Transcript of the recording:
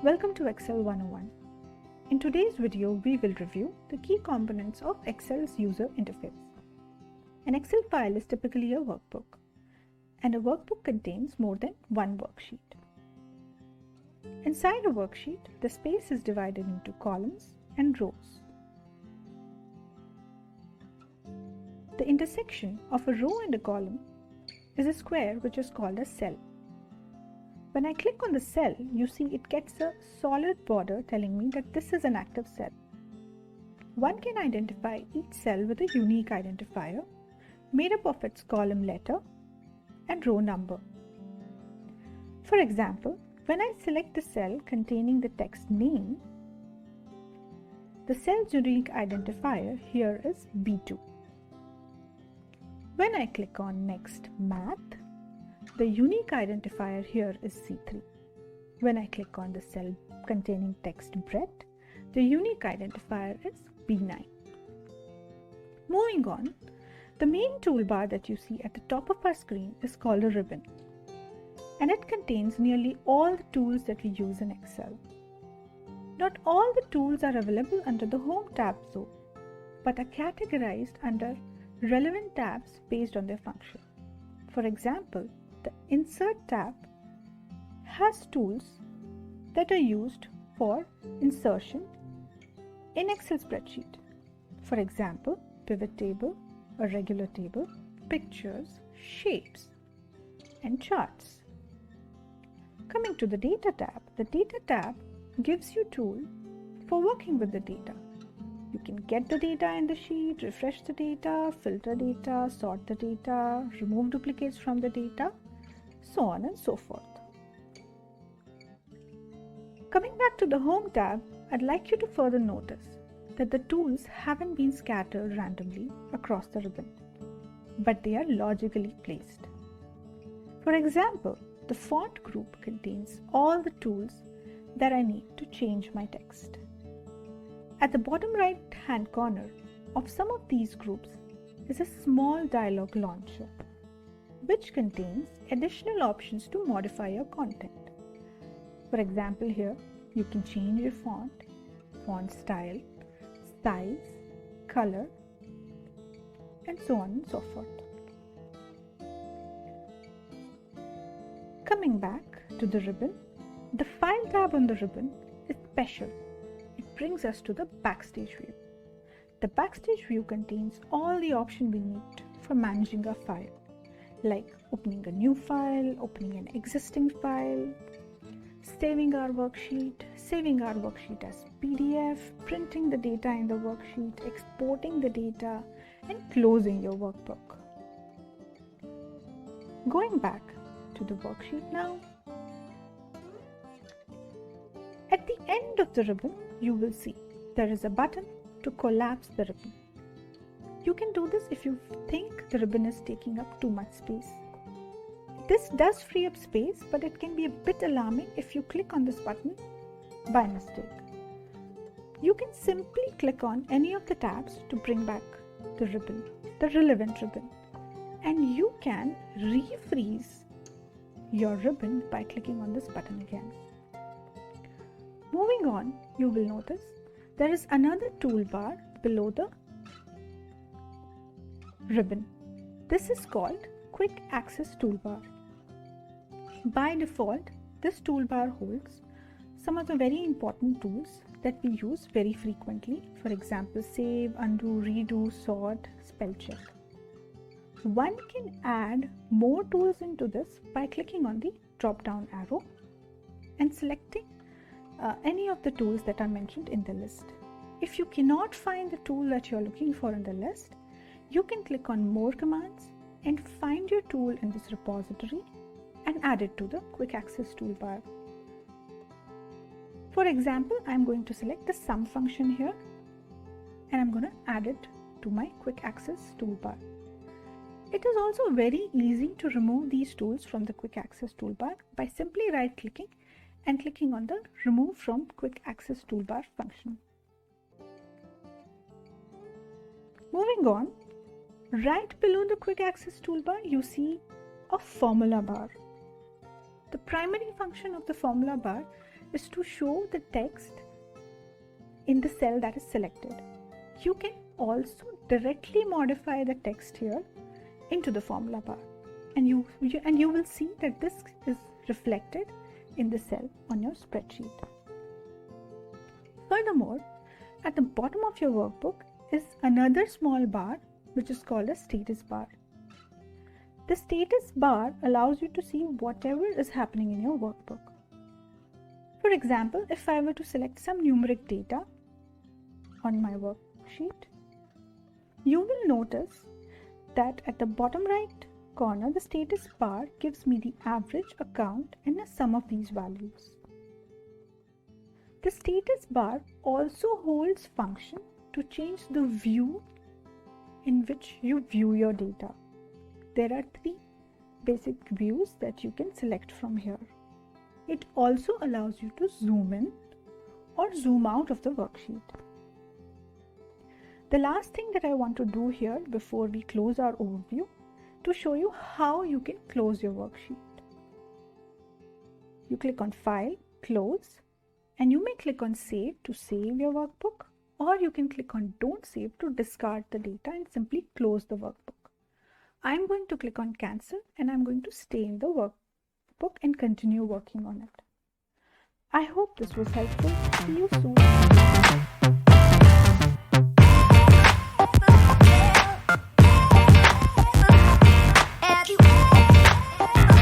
Welcome to Excel 101. In today's video, we will review the key components of Excel's user interface. An Excel file is typically a workbook, and a workbook contains more than one worksheet. Inside a worksheet, the space is divided into columns and rows. The intersection of a row and a column is a square which is called a cell. When I click on the cell, you see it gets a solid border telling me that this is an active cell. One can identify each cell with a unique identifier made up of its column letter and row number. For example, when I select the cell containing the text name, the cell's unique identifier here is B2. When I click on Next Math, the unique identifier here is C3. When I click on the cell containing text Bread, the unique identifier is B9. Moving on, the main toolbar that you see at the top of our screen is called a ribbon, and it contains nearly all the tools that we use in Excel. Not all the tools are available under the Home tab though, but are categorized under relevant tabs based on their function. For example, the Insert tab has tools that are used for insertion in Excel spreadsheet. For example, pivot table, a regular table, pictures, shapes, and charts. Coming to the Data tab, the Data tab gives you tools for working with the data. You can get the data in the sheet, refresh the data, filter data, sort the data, remove duplicates from the data, so on and so forth. Coming back to the Home tab, I'd like you to further notice that the tools haven't been scattered randomly across the ribbon, but they are logically placed. For example, the font group contains all the tools that I need to change my text. At the bottom right hand corner of some of these groups is a small dialog launcher which contains additional options to modify your content. For example, here you can change your font style, size, color, and so on and so forth. Coming back to the ribbon, the File tab on the ribbon is special. It brings us to the Backstage view. The Backstage view contains all the options we need for managing our file, like opening a new file, opening an existing file, saving our worksheet as PDF, printing the data in the worksheet, exporting the data, and closing your workbook. Going back to the worksheet now. At the end of the ribbon, you will see there is a button to collapse the ribbon. You can do this if you think the ribbon is taking up too much space. This does free up space, but it can be a bit alarming if you click on this button by mistake. You can simply click on any of the tabs to bring back the ribbon, the relevant ribbon, and you can refreeze your ribbon by clicking on this button again. Moving on, you will notice there is another toolbar below the ribbon. This is called Quick Access Toolbar. By default, this toolbar holds some of the very important tools that we use very frequently. For example, save, undo, redo, sort, spell check. One can add more tools into this by clicking on the drop-down arrow and selecting any of the tools that are mentioned in the list. If you cannot find the tool that you're looking for in the list, you can click on More Commands and find your tool in this repository and add it to the Quick Access Toolbar. For example, I'm going to select the Sum function here and I'm going to add it to my Quick Access Toolbar. It is also very easy to remove these tools from the Quick Access Toolbar by simply right-clicking and clicking on the Remove from Quick Access Toolbar function. Moving on, right below the Quick Access Toolbar, you see a formula bar. The primary function of the formula bar is to show the text in the cell that is selected. You can also directly modify the text here into the formula bar, and you will see that this is reflected in the cell on your spreadsheet. Furthermore, at the bottom of your workbook is another small bar which is called a status bar. The status bar allows you to see whatever is happening in your workbook. For example, if I were to select some numeric data on my worksheet, you will notice that at the bottom right corner, the status bar gives me the average, account, and a sum of these values. The status bar also holds function to change the view in which you view your data. There are 3 basic views that you can select from here. It also allows you to zoom in or zoom out of the worksheet. The last thing that I want to do here before we close our overview, to show you how you can close your worksheet. You click on File, Close, and you may click on Save to save your workbook, or you can click on Don't Save to discard the data and simply close the workbook. I'm going to click on Cancel, and I'm going to stay in the workbook and continue working on it. I hope this was helpful. See you soon.